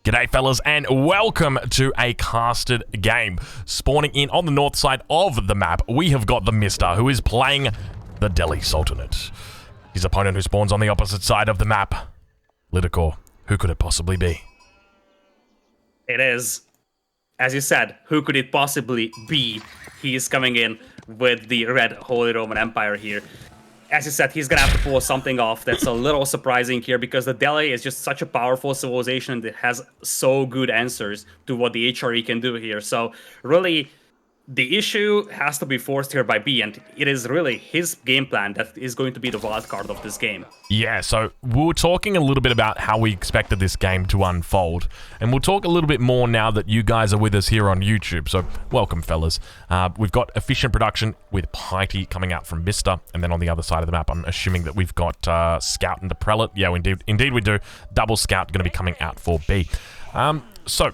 G'day fellas and welcome to a casted game. Spawning in on the north side of the map, we have got the Mister who is playing the Delhi Sultanate. His opponent who spawns on the opposite side of the map, Lidakor. Who could it possibly be? It is. As you said, who could it possibly be? He is coming in with the Red Holy Roman Empire here. As you said, he's going to have to pull something off that's a little surprising here because the Delhi is just such a powerful civilization that has so good answers to what the HRE can do here. So really, the issue has to be forced here by B, and it is really his game plan that is going to be the wild card of this game. Yeah, so we were talking a little bit about how we expected this game to unfold, and we'll talk a little bit more now that you guys are with us here on YouTube, so welcome fellas. We've got efficient production with Piety coming out from Mister, and then on the other side of the map, I'm assuming that we've got Scout and the Prelate. Yeah, indeed we do. Double Scout going to be coming out for B. So,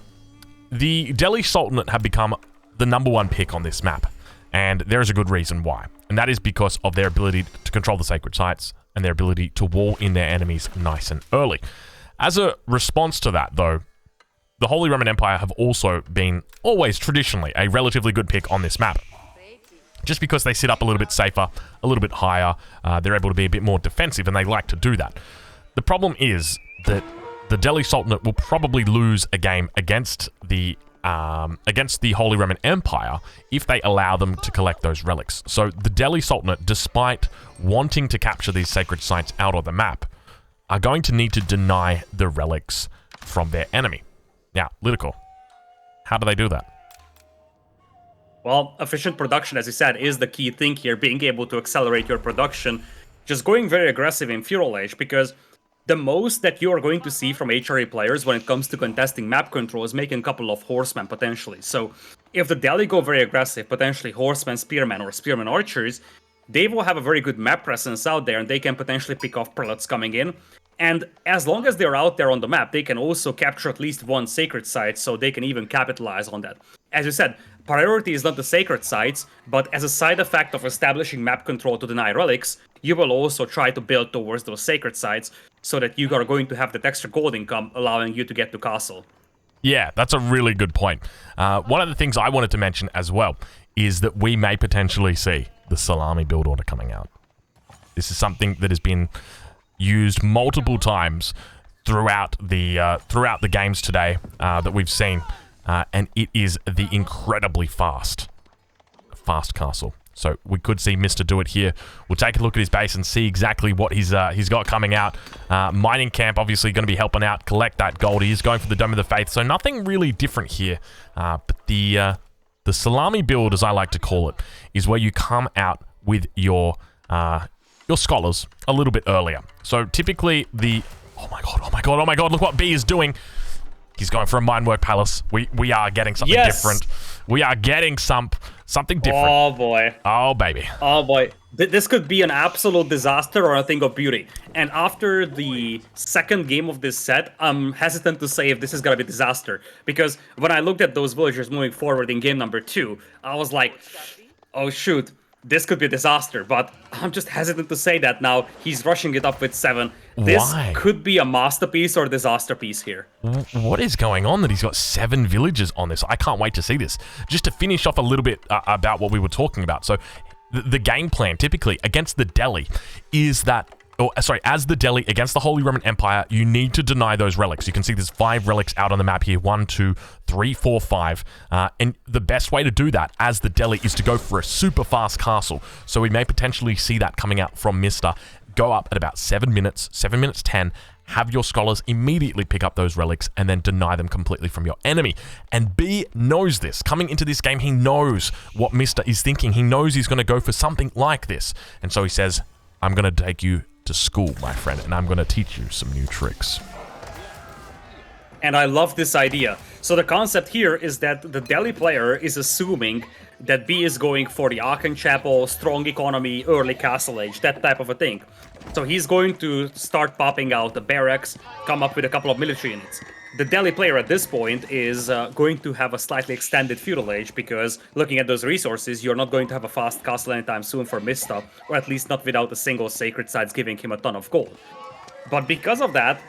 the Delhi Sultanate have become the #1 pick on this map, and there is a good reason why, and that is because of their ability to control the sacred sites and their ability to wall in their enemies nice and early. As a response to that, though, the Holy Roman Empire have also been always traditionally a relatively good pick on this map, just because they sit up a little bit safer, a little bit higher. They're able to be a bit more defensive, and they like to do that. The problem is that the Delhi Sultanate will probably lose a game against the Holy Roman Empire if they allow them to collect those relics. So the Delhi Sultanate, despite wanting to capture these sacred sites out of the map, are going to need to deny the relics from their enemy. Now, Lidakor, how do they do that? Well, efficient production, as you said, is the key thing here, being able to accelerate your production, just going very aggressive in Feudal Age, because the most that you are going to see from HRE players when it comes to contesting map control is making a couple of horsemen, potentially. So if the Delhi go very aggressive, potentially horsemen, spearmen, or spearmen archers, they will have a very good map presence out there, and they can potentially pick off prelates coming in. And as long as they're out there on the map, they can also capture at least one sacred site, so they can even capitalize on that. As you said, priority is not the sacred sites, but as a side effect of establishing map control to deny relics, you will also try to build towards those sacred sites so that you are going to have that extra gold income allowing you to get to castle. Yeah, that's a really good point. One of the things I wanted to mention as well is that we may potentially see the salami build order coming out. This is something that has been used multiple times throughout the games today that we've seen, and it is the incredibly fast castle. So we could see Mister do it here. We'll take a look at his base and see exactly what he's got coming out. Mining camp obviously going to be helping out collect that gold. He is going for the Dome of the Faith, so nothing really different here. But the salami build, as I like to call it, is where you come out with your scholars a little bit earlier. So typically oh my god, look what B is doing. He's going for a Meinwork Palace. We are getting something different. We are getting something different. Oh boy. Oh baby. Oh boy. This could be an absolute disaster or a thing of beauty. And after the second game of this set, I'm hesitant to say if this is gonna be a disaster. Because when I looked at those villagers moving forward in game number 2, I was like, oh shoot, this could be a disaster, but I'm just hesitant to say that now. He's rushing it up with 7. This could be a masterpiece or disaster piece here. What is going on that he's got 7 villagers on this? I can't wait to see this. Just to finish off a little bit about what we were talking about. So the game plan typically against the Delhi is that, as the Delhi against the Holy Roman Empire, you need to deny those relics. You can see there's 5 relics out on the map here. 1, 2, 3, 4, 5. And the best way to do that as the Delhi is to go for a super fast castle. So we may potentially see that coming out from Mister. Go up at about 7 minutes, 7 minutes 10. Have your scholars immediately pick up those relics and then deny them completely from your enemy. And B knows this. Coming into this game, he knows what Mister is thinking. He knows he's going to go for something like this. And so he says, I'm going to take you to school, my friend, and I'm going to teach you some new tricks. And I love this idea. So the concept here is that the Delhi player is assuming that B is going for the Aachen Chapel, strong economy, early castle age, that type of a thing. So he's going to start popping out the barracks, come up with a couple of military units. The Delhi player at this point is going to have a slightly extended feudal age, because looking at those resources, you're not going to have a fast castle anytime soon for Mista, or at least not without a single sacred sites giving him a ton of gold. But because of that,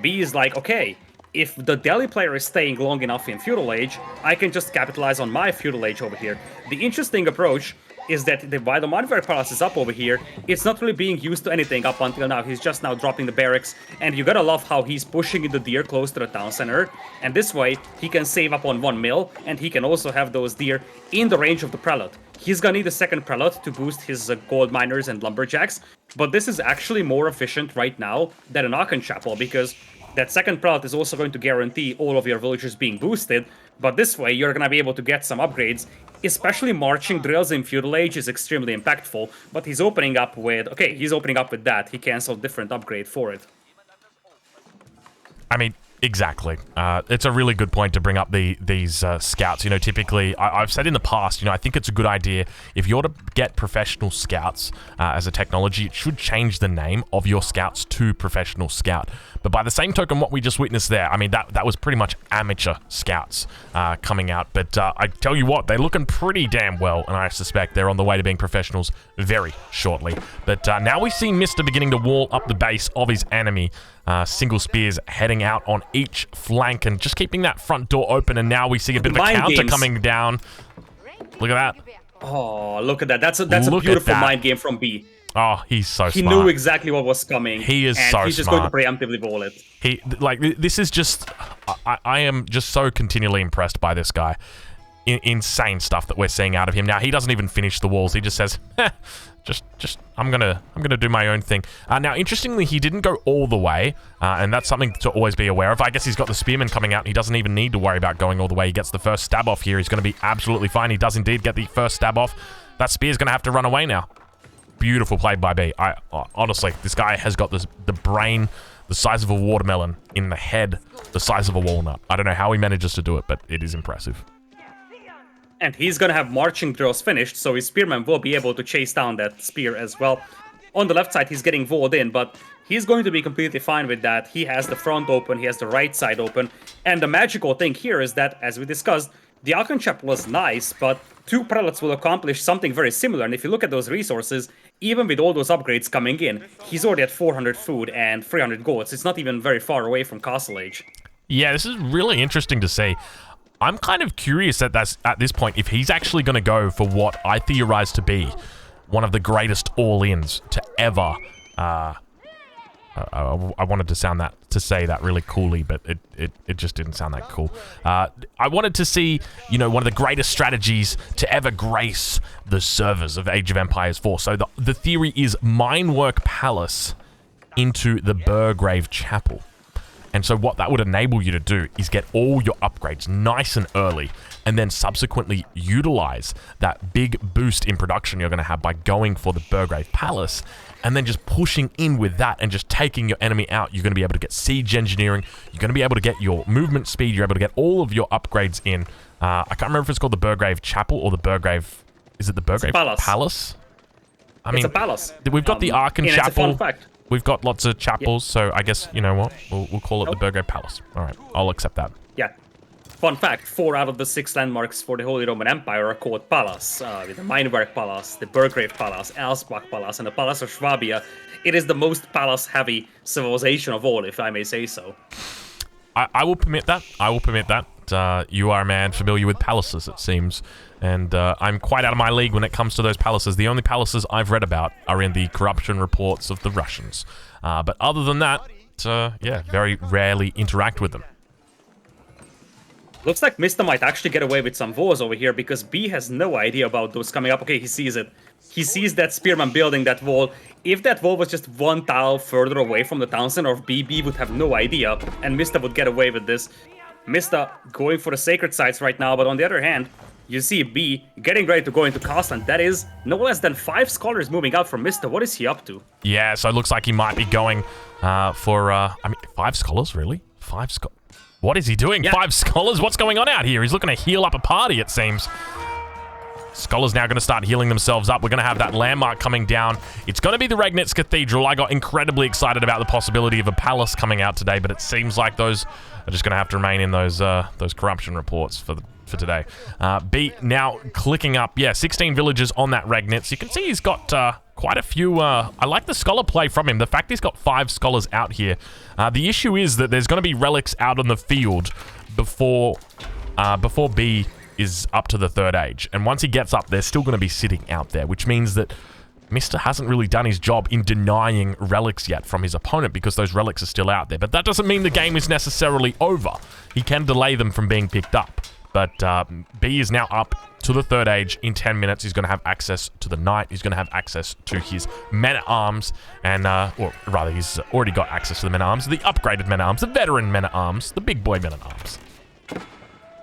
B is like, okay, if the Delhi player is staying long enough in Feudal Age, I can just capitalize on my Feudal Age over here. The interesting approach is that while the Meinwerk Palace is up over here, it's not really being used to anything up until now. He's just now dropping the barracks, and you gotta love how he's pushing in the deer close to the town center, and this way he can save up on 1 mil, and he can also have those deer in the range of the prelate. He's gonna need a second prelate to boost his gold miners and lumberjacks, but this is actually more efficient right now than an Aachen Chapel, because that second prelate is also going to guarantee all of your villagers being boosted, but this way you're gonna be able to get some upgrades. Especially marching drills in Feudal Age is extremely impactful, but he's opening up with... Okay, he's opening up with that. He canceled different upgrade for it. I mean, exactly. It's a really good point to bring up these scouts. You know, typically, I've said in the past, you know, I think it's a good idea if you're to get professional scouts as a technology, it should change the name of your scouts to professional scout. But by the same token, what we just witnessed there, I mean, that was pretty much amateur scouts coming out. But I tell you what, they're looking pretty damn well, and I suspect they're on the way to being professionals very shortly. But now we see Mr. beginning to wall up the base of his enemy. Single spears heading out on each flank and just keeping that front door open, and now we see a bit of a counter coming down. Look at that. Oh, look at that. That's a beautiful mind game from B. Oh, he's so smart. He knew exactly what was coming. He is so smart. He's just going to preemptively wall it. This is just... I am just so continually impressed by this guy. Insane stuff that we're seeing out of him. Now, he doesn't even finish the walls. He just says, I'm gonna do my own thing. Now, interestingly, he didn't go all the way, and that's something to always be aware of. I guess he's got the spearman coming out. He doesn't even need to worry about going all the way. He gets the first stab off here. He's going to be absolutely fine. He does indeed get the first stab off. That spear's going to have to run away now. Beautiful play by B. Honestly, this guy has got the brain the size of a watermelon, in the head the size of a walnut. I don't know how he manages to do it, but it is impressive. And he's gonna have marching drills finished, so his spearman will be able to chase down that spear as well. On the left side, he's getting walled in, but he's going to be completely fine with that. He has the front open, he has the right side open, and the magical thing here is that, as we discussed, the Aachen Chapel is nice, but 2 prelates will accomplish something very similar, and if you look at those resources, even with all those upgrades coming in, he's already at 400 food and 300 goats. It's not even very far away from Castle Age. Yeah, this is really interesting to see. I'm kind of curious at this point if he's actually going to go for what I theorize to be one of the greatest all-ins to ever. I wanted to say that really coolly, but it just didn't sound that cool. I wanted to see, you know, one of the greatest strategies to ever grace the servers of Age of Empires 4. So the theory is Meinwork Palace into the Burgrave Chapel. And so what that would enable you to do is get all your upgrades nice and early, and then subsequently utilize that big boost in production you're going to have by going for the Burgrave Palace, and then just pushing in with that and just taking your enemy out. You're going to be able to get siege engineering, you're going to be able to get your movement speed, you're able to get all of your upgrades in. I can't remember if it's called the Burgrave Chapel or the Burgrave... Is it the Burgrave Palace? I mean, it's a palace. We've got the Aachen Chapel. It's a fun fact. We've got lots of chapels, so I guess, you know what? We'll call it the Burgrave Palace. All right, I'll accept that. Yeah. Fun fact, 4 out of the 6 landmarks for the Holy Roman Empire are called Palace. With the Meinwerk Palace, the Burgrave Palace, Elsbach Palace, and the Palace of Swabia. It is the most palace-heavy civilization of all, if I may say so. I will permit that. I will permit that. You are a man familiar with palaces, it seems. And I'm quite out of my league when it comes to those palaces. The only palaces I've read about are in the corruption reports of the Russians. But other than that, yeah, very rarely interact with them. Looks like Mr. might actually get away with some wars over here, because B has no idea about those coming up. Okay, he sees it. He sees that spearman building that wall. If that wall was just 1 tile further away from the town center of B, B would have no idea, and Mr. would get away with this. Mr. going for the sacred sites right now, but on the other hand, you see B getting ready to go into castle, and that is no less than 5 scholars moving out from Mr. What is he up to? Yeah, so it looks like he might be going for, I mean, 5 scholars, really? 5 scholars? What is he doing? Yeah. 5 scholars? What's going on out here? He's looking to heal up a party, it seems. Scholars now going to start healing themselves up. We're going to have that landmark coming down. It's going to be the Regnitz Cathedral. I got incredibly excited about the possibility of a palace coming out today, but it seems like those are just going to have to remain in those corruption reports for today. B now clicking up. Yeah, 16 villagers on that Regnitz. You can see he's got quite a few... I like the Scholar play from him. The fact he's got 5 Scholars out here. The issue is that there's going to be relics out on the field before B is up to the 3rd age. And once he gets up, they're still going to be sitting out there, which means that Mr. hasn't really done his job in denying relics yet from his opponent because those relics are still out there. But that doesn't mean the game is necessarily over. He can delay them from being picked up. But B is now up to the 3rd age. In 10 minutes, he's going to have access to the Knight. He's going to have access to his Men-at-Arms. And, or rather, he's already got access to the Men-at-Arms. The upgraded Men-at-Arms. The veteran Men-at-Arms. The big boy Men-at-Arms.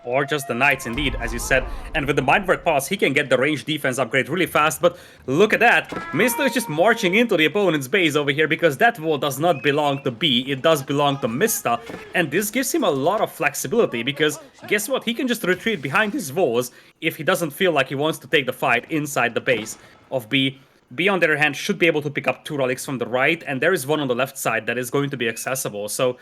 Or just the Knights, indeed, as you said. And with the Meinwork pass, he can get the range defense upgrade really fast. But look at that. Mr. is just marching into the opponent's base over here because that wall does not belong to B. It does belong to Mr. And this gives him a lot of flexibility because guess what? He can just retreat behind his walls if he doesn't feel like he wants to take the fight inside the base of B. B, on the other hand, should be able to pick up 2 relics from the right, and there is one on the left side that is going to be accessible. So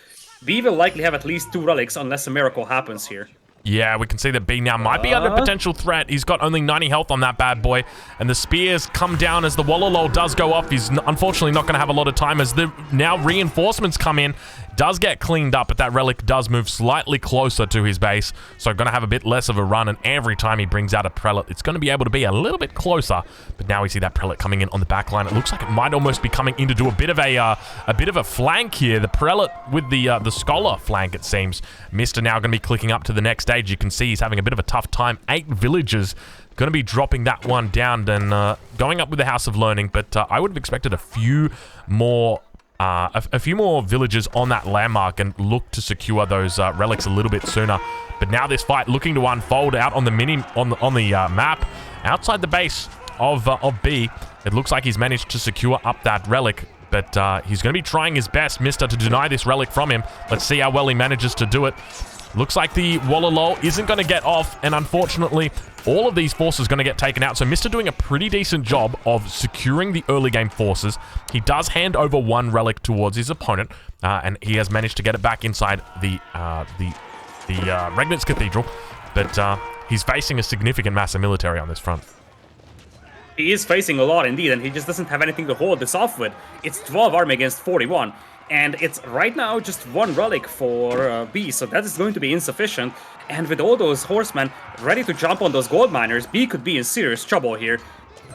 B will likely have at least 2 relics unless a miracle happens here. Yeah, we can see that B now might be under potential threat. He's got only 90 health on that bad boy. And the spears come down as the Wololo does go off. He's unfortunately not going to have a lot of time as the now reinforcements come in. Does get cleaned up, but that relic does move slightly closer to his base. So going to have a bit less of a run. And every time he brings out a prelate, it's going to be able to be a little bit closer. But now we see that prelate coming in on the back line. It looks like it might almost be coming in to do a bit of a flank here. The prelate with the scholar flank, it seems. Mr. now going to be clicking up to the next stage. You can see he's having a bit of a tough time. 8 villagers. Going to be dropping that one down and going up with the House of Learning. But I would have expected a few more villagers on that landmark and look to secure those relics a little bit sooner. But now this fight looking to unfold out on the map outside the base of B. It looks like he's managed to secure up that relic, but he's going to be trying his best, Mr., to deny this relic from him. Let's see how well he manages to do it. Looks like the Wololo isn't going to get off, and unfortunately, all of these forces are going to get taken out. So Mr. doing a pretty decent job of securing the early game forces. He does hand over 1 relic towards his opponent, and he has managed to get it back inside the Regnitz Cathedral. But he's facing a significant mass of military on this front. He is facing a lot indeed, and he just doesn't have anything to hold this off with. It's 12 army against 41. And it's right now just 1 relic for B, so that is going to be insufficient. And with all those horsemen ready to jump on those gold miners, B could be in serious trouble here.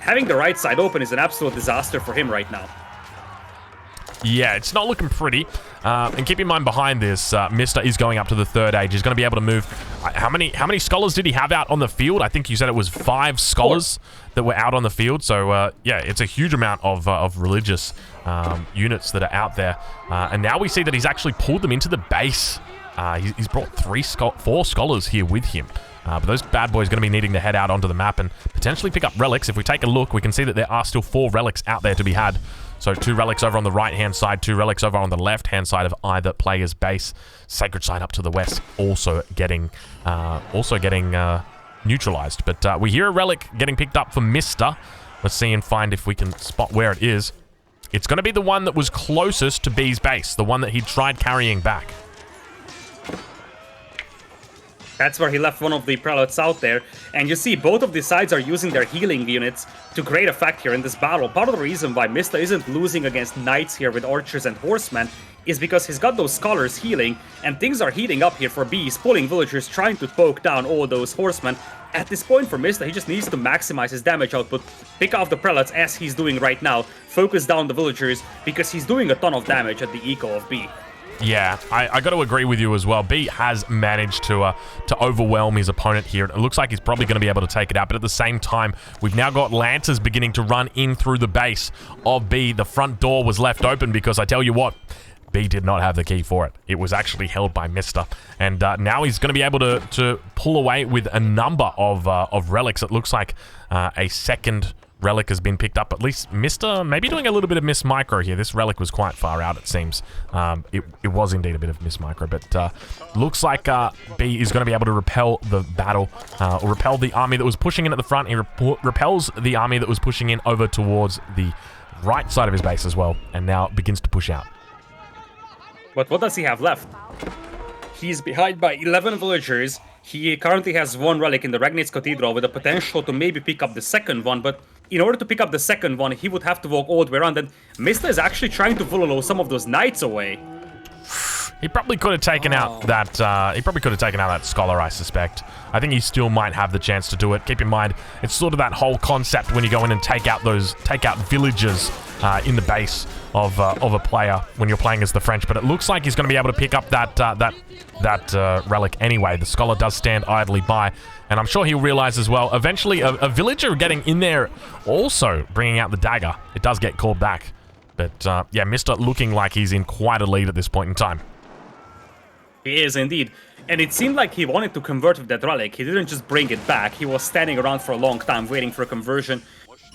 Having the right side open is an absolute disaster for him right now. Yeah, it's not looking pretty. And keep in mind behind this, Mr. is going up to the 3rd age. He's going to be able to move. How many scholars did he have out on the field? I think you said it was 5 scholars that were out on the field. So, yeah, it's a huge amount of religious units that are out there. And now we see that he's actually pulled them into the base. He's brought 4 scholars here with him. But those bad boys are going to be needing to head out onto the map and potentially pick up relics. If we take a look, we can see that there are still 4 relics out there to be had. So 2 relics over on the right-hand side, 2 relics over on the left-hand side of either player's base. Sacred Side up to the west, also getting neutralized. But we hear a relic getting picked up for Mr. Let's see and find if we can spot where it is. It's going to be the one that was closest to B's base, the one that he tried carrying back. That's where he left one of the prelates out there. And you see both of the sides are using their healing units to great effect here in this battle. Part of the reason why Mista isn't losing against knights here with archers and horsemen is because he's got those scholars healing, and things are heating up here for B. He's pulling villagers, trying to poke down all those horsemen. At this point for Mista, he just needs to maximize his damage output, pick off the prelates as he's doing right now, focus down the villagers, because he's doing a ton of damage at the eco of B. Yeah, I got to agree with you as well. B has managed to overwhelm his opponent here. It looks like he's probably going to be able to take it out, but at the same time, we've now got Lancers beginning to run in through the base of B. The front door was left open because I tell you what, B did not have the key for it. It was actually held by Mr. And now he's going to be able to pull away with a number of relics. It looks like a second relic has been picked up. At least Mr. maybe doing a little bit of miss micro here. This relic was quite far out, it seems. It was indeed a bit of miss micro, but looks like B is going to be able to repel the battle, or repel the army that was pushing in at the front. He repels the army that was pushing in over towards the right side of his base as well, and now begins to push out. But what does he have left? He's behind by 11 villagers. He currently has 1 relic in the Regnitz Cathedral with the potential to maybe pick up the second one, but in order to pick up the second one, he would have to walk all the way around, and Mista is actually trying to Vulolo some of those knights away. He probably could have taken out that. Scholar, I suspect. I think he still might have the chance to do it. Keep in mind, it's sort of that whole concept when you go in and take out villages in the base of a player when you're playing as the French. But it looks like he's going to be able to pick up that relic anyway. The Scholar does stand idly by, and I'm sure he'll realize as well. Eventually, a villager getting in there, also bringing out the dagger. It does get called back, but yeah, Mista looking like he's in quite a lead at this point in time. He is indeed. And it seemed like he wanted to convert with that relic. He didn't just bring it back. He was standing around for a long time waiting for a conversion.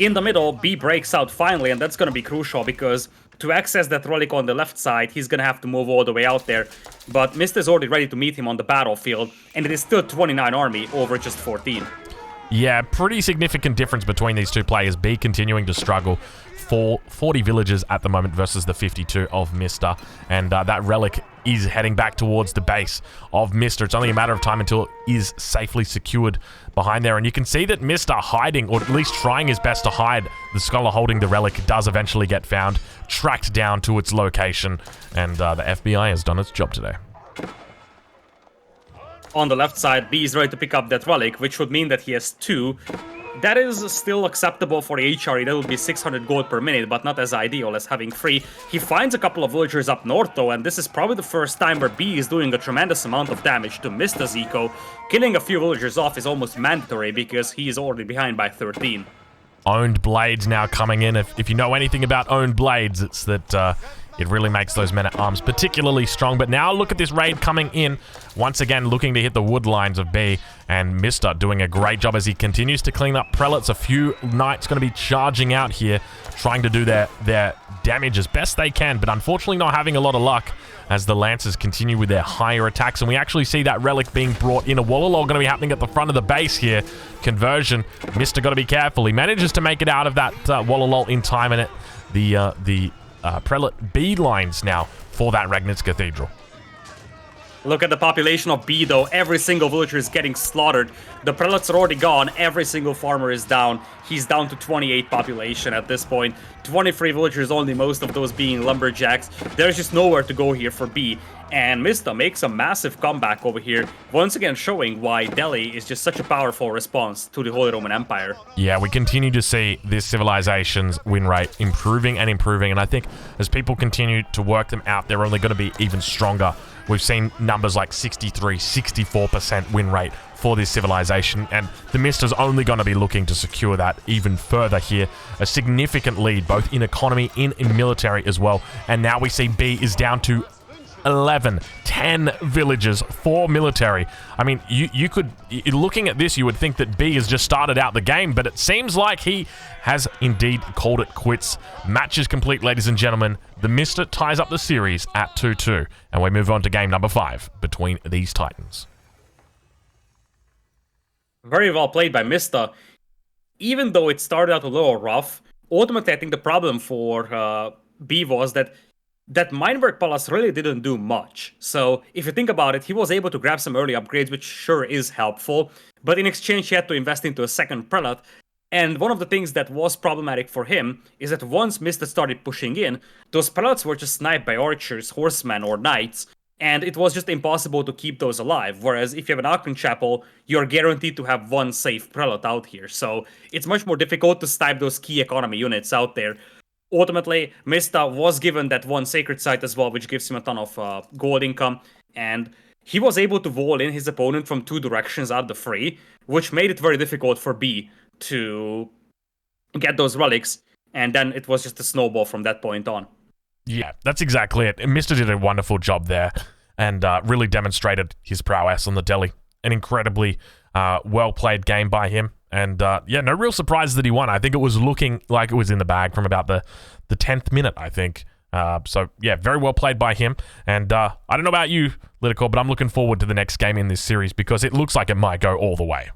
In the middle, B breaks out finally, and that's going to be crucial because to access that relic on the left side, he's going to have to move all the way out there. But Mista is already ready to meet him on the battlefield, and it is still 29 army over just 14. Yeah, pretty significant difference between these two players. B continuing to struggle. 40 villagers at the moment versus the 52 of Mista, and that relic is heading back towards the base of Mista. It's only a matter of time until it is safely secured behind there, and you can see that Mista hiding, or at least trying his best to hide. The Scholar holding the relic does eventually get found, tracked down to its location, and the FBI has done its job today. On the left side, B is ready to pick up that relic, which would mean that he has 2. That is still acceptable for the HRE. That would be 600 gold per minute, but not as ideal as having 3. He finds a couple of villagers up north, though, and this is probably the first time where B is doing a tremendous amount of damage to Mista's eco. Killing a few villagers off is almost mandatory because he is already behind by 13. Owned blades now coming in. If you know anything about owned blades, it's that it really makes those men-at-arms particularly strong. But now look at this raid coming in. Once again, looking to hit the wood lines of B. And Mista doing a great job as he continues to clean up prelates. A few knights going to be charging out here, trying to do their damage as best they can. But unfortunately not having a lot of luck as the Lancers continue with their higher attacks. And we actually see that relic being brought in. A Wallalol going to be happening at the front of the base here. Conversion. Mista got to be careful. He manages to make it out of that Wallalol in time. And the prelate B lines now for that Regnitz Cathedral. Look at the population of B, though. Every single villager is getting slaughtered. The prelates are already gone. Every single farmer is down. He's down to 28 population at this point. 23 villagers only, most of those being lumberjacks. There's just nowhere to go here for B. And Mista makes a massive comeback over here, once again showing why Delhi is just such a powerful response to the Holy Roman Empire. Yeah, we continue to see this civilization's win rate improving and improving, and I think as people continue to work them out, they're only going to be even stronger. We've seen numbers like 63, 64% win rate for this civilization, and the Mista's only going to be looking to secure that even further here. A significant lead, both in economy and in military as well, and now we see B is down to 10 villages for military. I mean, you could, looking at this, you would think that B has just started out the game, but it seems like he has indeed called it quits. Match is complete, ladies and gentlemen. The Mista ties up the series at 2-2, and we move on to game number 5 between these Titans. Very well played by Mista. Even though it started out a little rough, ultimately I think the problem for B was that Meinwork Palace really didn't do much. So if you think about it, he was able to grab some early upgrades, which sure is helpful, but in exchange he had to invest into a second prelate. And one of the things that was problematic for him is that once Mista started pushing in, those prelates were just sniped by archers, horsemen, or knights, and it was just impossible to keep those alive. Whereas if you have an Archon Chapel, you're guaranteed to have one safe prelate out here. So it's much more difficult to snipe those key economy units out there. Ultimately, Mista was given that one sacred site as well, which gives him a ton of gold income, and he was able to wall in his opponent from 2 directions out of the free, which made it very difficult for B to get those relics, and then it was just a snowball from that point on. Yeah, that's exactly it. Mista did a wonderful job there, and really demonstrated his prowess on the Delhi. An incredibly well-played game by him. And yeah, no real surprise that he won. I think it was looking like it was in the bag from about the 10th minute, I think. So yeah, very well played by him. And I don't know about you, Liticor, but I'm looking forward to the next game in this series because it looks like it might go all the way.